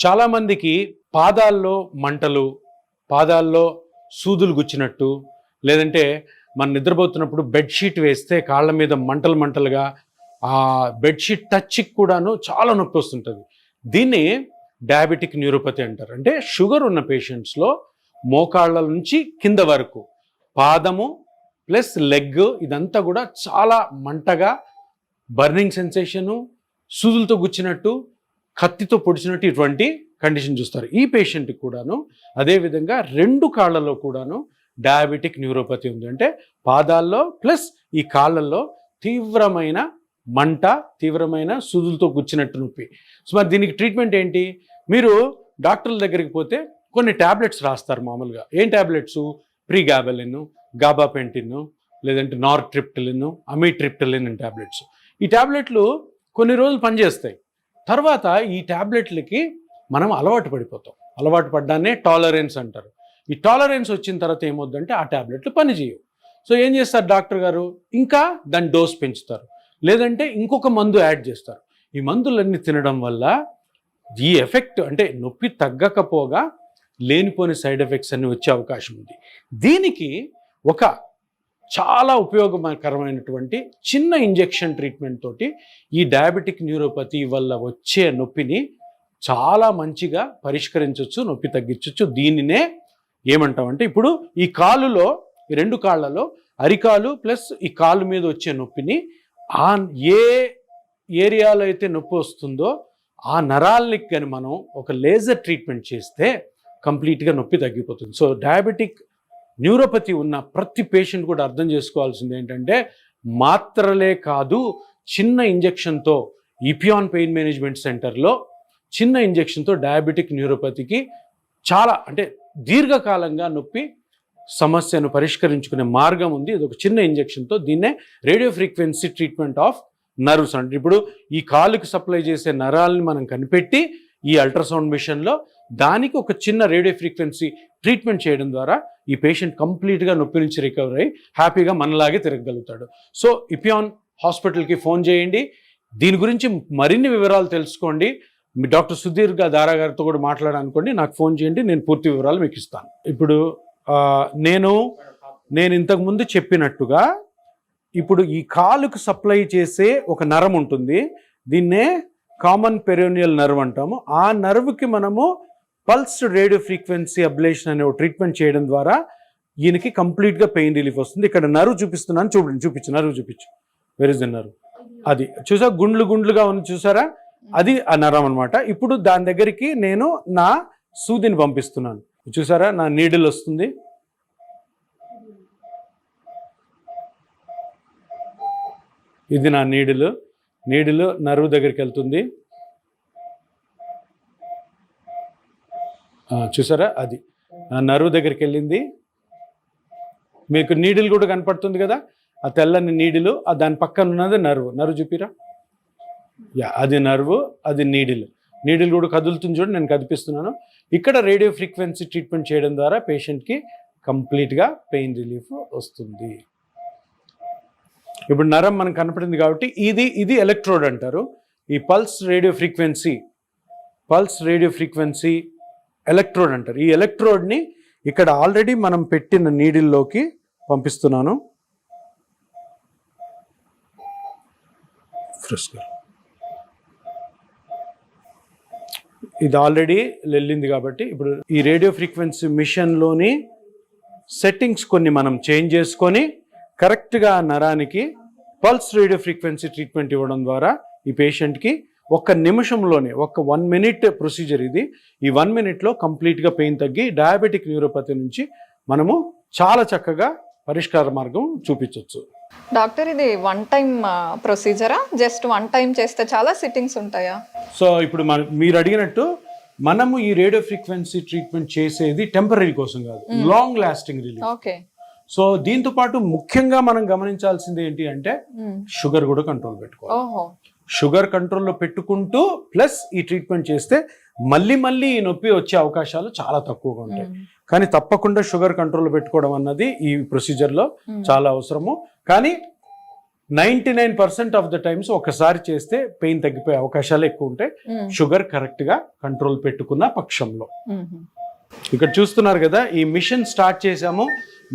చాలామందికి పాదాల్లో మంటలు, పాదాల్లో సూదులు గుచ్చినట్టు, లేదంటే మనం నిద్రపోతున్నప్పుడు బెడ్షీట్ వేస్తే కాళ్ళ మీద మంటలు మంటలుగా ఆ బెడ్షీట్ టచ్కి కూడాను చాలా నొప్పి వస్తుంటుంది. దీన్ని డయాబెటిక్ న్యూరోపతి అంటారు. అంటే షుగర్ ఉన్న పేషెంట్స్లో మోకాళ్ళ నుంచి కింద వరకు పాదము ప్లస్ లెగ్ ఇదంతా కూడా చాలా మంటగా, బర్నింగ్ సెన్సేషను, సూదులతో గుచ్చినట్టు, కత్తితో పొడిచినట్టు ఇటువంటి కండిషన్ చూస్తారు. ఈ పేషెంట్కి కూడాను అదేవిధంగా 2 కాళ్ళలో కూడాను డయాబెటిక్ న్యూరోపతి ఉంది. అంటే పాదాల్లో ప్లస్ ఈ కాళ్ళల్లో తీవ్రమైన మంట, తీవ్రమైన సూదులతో గుచ్చినట్టు నొప్పి. సో మరి దీనికి ట్రీట్మెంట్ ఏంటి? మీరు డాక్టర్ల దగ్గరికి పోతే కొన్ని ట్యాబ్లెట్స్ రాస్తారు మామూలుగా. ఏం ట్యాబ్లెట్స్? ప్రీగాబెలిన్, గాబాపెంటిన్, లేదంటే నార్ట్రిప్టిలిన్, అమిట్రిప్టిలిన్ ట్యాబ్లెట్స్. ఈ ట్యాబ్లెట్లు కొన్ని రోజులు పనిచేస్తాయి. తర్వాత ఈ ట్యాబ్లెట్లకి మనం అలవాటు పడిపోతాం. అలవాటు పడ్డానే టాలరెన్స్ అంటారు. ఈ టాలరెన్స్ వచ్చిన తర్వాత ఏమవుద్దంటే ఆ ట్యాబ్లెట్లు పనిచేయవు. సో ఏం చేస్తారు డాక్టర్ గారు? ఇంకా దాని డోస్ పెంచుతారు, లేదంటే ఇంకొక మందు యాడ్ చేస్తారు. ఈ మందులన్నీ తినడం వల్ల ఈ ఎఫెక్ట్ అంటే నొప్పి తగ్గకపోగా లేనిపోని సైడ్ ఎఫెక్ట్స్ అన్ని వచ్చే అవకాశం ఉంది. దీనికి ఒక చాలా ఉపయోగకరమైనటువంటి చిన్న ఇంజెక్షన్ ట్రీట్మెంట్ తోటి ఈ డయాబెటిక్ న్యూరోపతి వల్ల వచ్చే నొప్పిని చాలా మంచిగా పరిష్కరించవచ్చు, నొప్పి తగ్గించవచ్చు. దీనినే ఏమంటామంటే, ఇప్పుడు ఈ కాలులో, ఈ 2 కాళ్ళలో అరికాలు ప్లస్ ఈ కాలు మీద వచ్చే నొప్పిని ఏ ఏరియాలో అయితే నొప్పి వస్తుందో ఆ నరాలకి కానీ మనం ఒక లేజర్ ట్రీట్మెంట్ చేస్తే కంప్లీట్గా నొప్పి తగ్గిపోతుంది. సో డయాబెటిక్ న్యూరోపతి ఉన్న ప్రతి పేషెంట్ కూడా అర్థం చేసుకోవాల్సింది ఏంటంటే, మాత్రలే కాదు, చిన్న ఇంజెక్షన్తో ఇపియాన్ పెయిన్ మేనేజ్మెంట్ సెంటర్లో చిన్న ఇంజెక్షన్తో డయాబెటిక్ న్యూరోపతికి చాలా అంటే దీర్ఘకాలంగా నొప్పి సమస్యను పరిష్కరించుకునే మార్గం ఉంది. ఇది ఒక చిన్న ఇంజెక్షన్తో. దీన్నే radio frequency treatment of nerves అంటే, ఇప్పుడు ఈ కాలుకి సప్లై చేసే నరాలని మనం కనిపెట్టి ఈ అల్ట్రాసౌండ్ మిషన్లో దానికి ఒక చిన్న రేడియో ఫ్రీక్వెన్సీ ట్రీట్మెంట్ చేయడం ద్వారా ఈ పేషెంట్ కంప్లీట్గా నొప్పి నుంచి రికవర్ అయ్యి హ్యాపీగా మనలాగే తిరగగలుగుతాడు. సో ఇపియాన్ హాస్పిటల్కి ఫోన్ చేయండి. దీని గురించి మరిన్ని వివరాలు తెలుసుకోండి. మీ డాక్టర్ సుధీర్ దారా గారితో కూడా మాట్లాడాలనుకోండి, నాకు ఫోన్ చేయండి, నేను పూర్తి వివరాలు మీకు ఇస్తాను. ఇప్పుడు నేను ఇంతకుముందు చెప్పినట్టుగా ఇప్పుడు ఈ కాలుకు సప్లై చేసే ఒక నరం ఉంటుంది. దీన్నే కామన్ పెరోనియల్ నర్వ్ అంటాము. ఆ నర్వ్కి మనము పల్స్ రేడియో ఫ్రీక్వెన్సీ అబ్లేషన్ అనే ఒక ట్రీట్మెంట్ చేయడం ద్వారా ఈయనకి కంప్లీట్గా పెయిన్ రిలీఫ్ వస్తుంది. ఇక్కడ నర్వ్ చూపిస్తున్నాను, చూపించు నర్వ్ చూపించు. Where is the nerve? అది చూసా, గుండ్లుగా ఉంది చూసారా? అది ఆ నరం అనమాట. ఇప్పుడు దాని దగ్గరికి నేను నా సూదిని పంపిస్తున్నాను. చూసారా, నా నీడిల్ వస్తుంది. ఇది నా నీడిల్ నర్వ్ దగ్గరికి వెళ్తుంది. చూసారా, అది నా నర్వ్ దగ్గరికి వెళ్ళింది. మీకు నీడిల్ కూడా కనపడుతుంది కదా, ఆ తెల్లని నీడిల్, దాని పక్కన ఉన్నది నర్వ్ చూపిరా. అది నర్వ్, అది నీడిల్ కూడా కదులుతుంది చూడండి, నేను కదిపిస్తున్నాను. ఇక్కడ రేడియో ఫ్రీక్వెన్సీ ట్రీట్మెంట్ చేయడం ద్వారా పేషెంట్కి కంప్లీట్గా పెయిన్ రిలీఫ్ వస్తుంది. ఇప్పుడు నరం మనకు కనపడింది కాబట్టి ఇది ఎలక్ట్రోడ్ అంటారు. ఈ పల్స్ రేడియో ఫ్రీక్వెన్సీ ఎలక్ట్రోడ్ అంటారు. ఈ ఎలక్ట్రోడ్ని ఇక్కడ ఆల్రెడీ మనం పెట్టిన నీడిల్లోకి పంపిస్తున్నాను. ఇది ఆల్రెడీ వెళ్ళింది కాబట్టి ఇప్పుడు ఈ రేడియో ఫ్రీక్వెన్సీ మిషన్లోని సెట్టింగ్స్ కొన్ని మనం చేంజ్ చేసుకొని కరెక్ట్గా నరానికి పల్స్ రేడియో ఫ్రీక్వెన్సీ ట్రీట్మెంట్ ఇవ్వడం ద్వారా ఈ పేషెంట్కి 1 నిమిషంలోనే 1 మినిట్ ప్రొసీజర్ ఇది. ఈ 1 మినిట్లో కంప్లీట్గా పెయిన్ తగ్గి డయాబెటిక్ న్యూరోపతి నుంచి మనము చాలా చక్కగా పరిష్కార మార్గం చూపించవచ్చు. డాక్టర్, ఇది 1 టైం ప్రొసీజరా? జస్ట్ 1 టైం చేస్తే చాలా సిట్టింగ్స్ ఉంటాయా? సో ఇప్పుడు మీరు అడిగినట్టు మనము ఈ రేడియో ఫ్రీక్వెన్సీ ట్రీట్మెంట్ చేసేది టెంపరీ కోసం కాదు, long lasting relief. Okay. So దీంతో పాటు ముఖ్యంగా మనం గమనించాల్సింది ఏంటి అంటే, షుగర్ కూడా కంట్రోల్ పెట్టుకోవాలి. షుగర్ కంట్రోల్లో పెట్టుకుంటూ ప్లస్ ఈ ట్రీట్మెంట్ చేస్తే మళ్ళీ ఈ నొప్పి వచ్చే అవకాశాలు చాలా తక్కువగా ఉంటాయి. కానీ తప్పకుండా షుగర్ కంట్రోల్లో పెట్టుకోవడం అన్నది ఈ ప్రొసీజర్లో చాలా అవసరము. కానీ 99% ఆఫ్ ద టైమ్స్ ఒకసారి చేస్తే పెయిన్ తగ్గిపోయే అవకాశాలు ఎక్కువ ఉంటాయి, షుగర్ కరెక్ట్ గా కంట్రోల్ పెట్టుకున్న పక్షంలో. ఇక్కడ చూస్తున్నారు కదా, ఈ మిషన్ స్టార్ట్ చేసాము.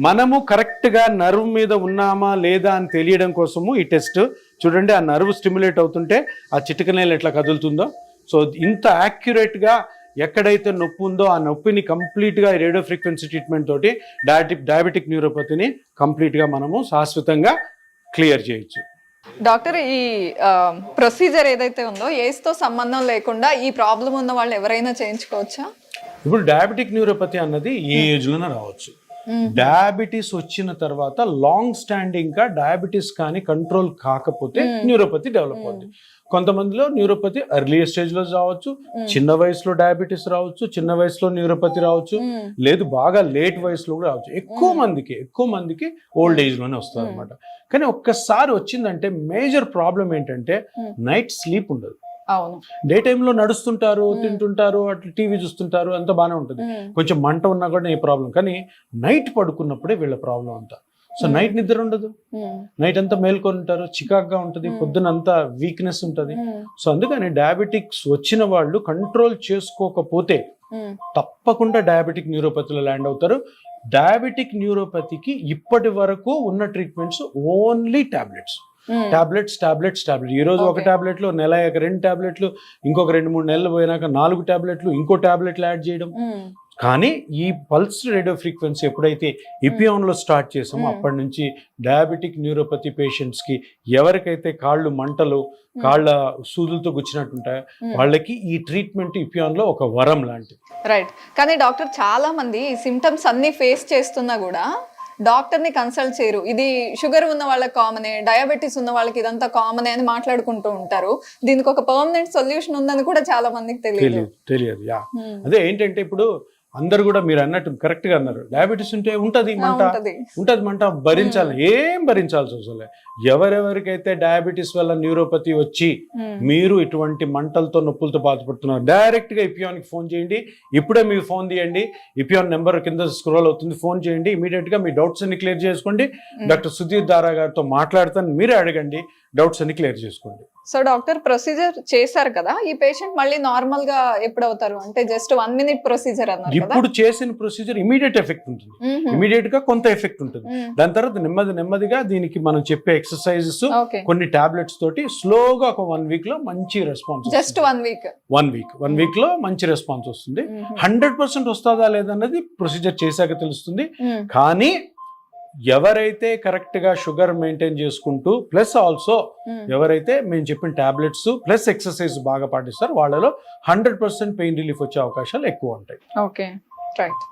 మనము కరెక్ట్ గా నర్వ్ మీద ఉన్నామా లేదా అని తెలియడం కోసము ఈ టెస్ట్. చూడండి, ఆ నర్వ్ స్టిమ్యులేట్ అవుతుంటే ఆ చిటికనేలు ఎట్లా కదులుతుందో. సో ఇంత యాక్యురేట్ గా ఎక్కడైతే నొప్పి ఉందో ఆ నొప్పిని కంప్లీట్ గా రేడియో ఫ్రీక్వెన్సీ ట్రీట్మెంట్ తోటి డయాబెటిక్ న్యూరోపతిని కంప్లీట్ గా మనము శాశ్వతంగా క్లియర్ చేయొచ్చు. డాక్టర్, ఈ ప్రొసీజర్ ఏదైతే ఉందో ఏజ్ తో సంబంధం లేకుండా ఈ ప్రాబ్లం ఉన్న వాళ్ళు ఎవరైనా చేయించుకోవచ్చా? ఇప్పుడు డయాబెటిక్ న్యూరోపతి అన్నది ఏ ఏజ్ లోనే రావచ్చు. డయాబెటీస్ వచ్చిన తర్వాత లాంగ్ స్టాండింగ్ గా డయాబెటీస్ కానీ కంట్రోల్ కాకపోతే న్యూరోపతి డెవలప్ అవుతుంది. కొంతమందిలో న్యూరోపతి ఎర్లీ స్టేజ్ లో రావచ్చు, చిన్న వయసులో డయాబెటీస్ రావచ్చు, చిన్న వయసులో న్యూరోపతి రావచ్చు, లేదు బాగా లేట్ వయసులో కూడా రావచ్చు. ఎక్కువ మందికి ఓల్డ్ ఏజ్ లోనే వస్తుంది అనమాట. కానీ ఒక్కసారి వచ్చిందంటే మేజర్ ప్రాబ్లం ఏంటంటే నైట్ స్లీప్ ఉండదు. డే టైంలో నడుస్తుంటారు, తింటుంటారు, అట్లా టీవీ చూస్తుంటారు, అంతా బాగానే ఉంటుంది. కొంచెం మంట ఉన్నా కూడా ఏ ప్రాబ్లం, కానీ నైట్ పడుకున్నప్పుడే వీళ్ళ ప్రాబ్లం అంతా. సో నైట్ నిద్ర ఉండదు, నైట్ అంతా మేల్కొని ఉంటారు, చికాక్గా ఉంటుంది, పొద్దున అంతా వీక్నెస్ ఉంటుంది. సో అందుకని డయాబెటిక్స్ వచ్చిన వాళ్ళు కంట్రోల్ చేసుకోకపోతే తప్పకుండా డయాబెటిక్ న్యూరోపతిలో ల్యాండ్ అవుతారు. డయాబెటిక్ న్యూరోపతికి ఇప్పటి వరకు ఉన్న ట్రీట్మెంట్స్ ఓన్లీ టాబ్లెట్స్. ఈ రోజు ఒక టాబ్లెట్లు, నెల 2 టాబ్లెట్లు, ఇంకొక 2-3 నెలలు పోయినాక 4 టాబ్లెట్లు, ఇంకో టాబ్లెట్లు యాడ్ చేయడం. కానీ ఈ పల్స్ రేడియో ఫ్రీక్వెన్సీ ఎప్పుడైతే ఇపియాన్ లో స్టార్ట్ చేసామో అప్పటి నుంచి డయాబెటిక్ న్యూరోపతి పేషెంట్స్ కి ఎవరికైతే కాళ్ళు మంటలు, కాళ్ళ సూదులతో గుచ్చినట్టుంటాయో వాళ్ళకి ఈ ట్రీట్మెంట్ ఇపియాన్ లో ఒక వరం లాంటిది. రైట్. కానీ డాక్టర్, చాలా మంది ఈ సిమ్టమ్స్ అన్ని ఫేస్ చేస్తున్నా కూడా డాక్టర్ ని కన్సల్ట్ చేయరు. ఇది షుగర్ ఉన్న వాళ్ళకి కామనే, డయాబెటీస్ ఉన్న వాళ్ళకి ఇదంతా కామనే అని మాట్లాడుకుంటూ ఉంటారు. దీనికి ఒక పర్మనెంట్ సొల్యూషన్ ఉందని కూడా చాలా మందికి తెలియదు. అదే ఏంటంటే ఇప్పుడు అందరు కూడా మీరు అన్నట్టు కరెక్ట్ గా అన్నారు, డయాబెటీస్ ఉంటే ఉంటది మంట భరించాలి, ఏం భరించాల్సి అవసరం. ఎవరెవరికైతే డయాబెటీస్ వల్ల న్యూరోపతి వచ్చి మీరు ఇటువంటి మంటలతో నొప్పులతో బాధపడుతున్నారు, డైరెక్ట్ గా ఇపియాన్ కి ఫోన్ చేయండి. ఇప్పుడే మీ ఫోన్ తీయండి, ఇపియాన్ నెంబర్ కింద స్క్రోల్ అవుతుంది, ఫోన్ చేయండి. ఇమీడియట్ గా మీ డౌట్స్ అన్ని క్లియర్ చేసుకోండి. డాక్టర్ సుధీర్ దారా గారితో మాట్లాడతాను, మీరే అడగండి, డౌట్స్ అన్ని క్లియర్ చేసుకోండి. సో డాక్టర్, ప్రొసీజర్ చేశారు కదా, ఈ పేషెంట్ మళ్ళీ నార్మల్ గా ఎప్పుడు అవుతారు? అంటే జస్ట్ 1 minute ప్రొసీజర్ అన్నారు. ఇప్పుడు చేసిన ప్రొసీజర్ ఇమీడియట్ ఎఫెక్ట్ ఉంటుంది, ఇమీడియట్ గా కొంత ఎఫెక్ట్ ఉంటుంది. దాని తర్వాత నెమ్మదిగా దీనికి మనం చెప్పే ఎక్సర్సైజెస్, కొన్ని టాబ్లెట్స్ తోటి స్లోగా ఒక 1 week లో మంచి రెస్పాన్స్. జస్ట్ 1 week లో మంచి రెస్పాన్స్ వస్తుంది. 100% వస్తుందా లేదన్నది ప్రొసీజర్ చేశాక తెలుస్తుంది. కానీ ఎవరైతే కరెక్ట్ గా షుగర్ మెయింటైన్ చేసుకుంటూ ప్లస్ ఆల్సో ఎవరైతే మేము చెప్పిన టాబ్లెట్స్ ప్లస్ ఎక్సర్సైజ్ బాగా పాటిస్తారో వాళ్ళలో 100% పెయిన్ రిలీఫ్ వచ్చే అవకాశాలు ఎక్కువ ఉంటాయి. Okay, right.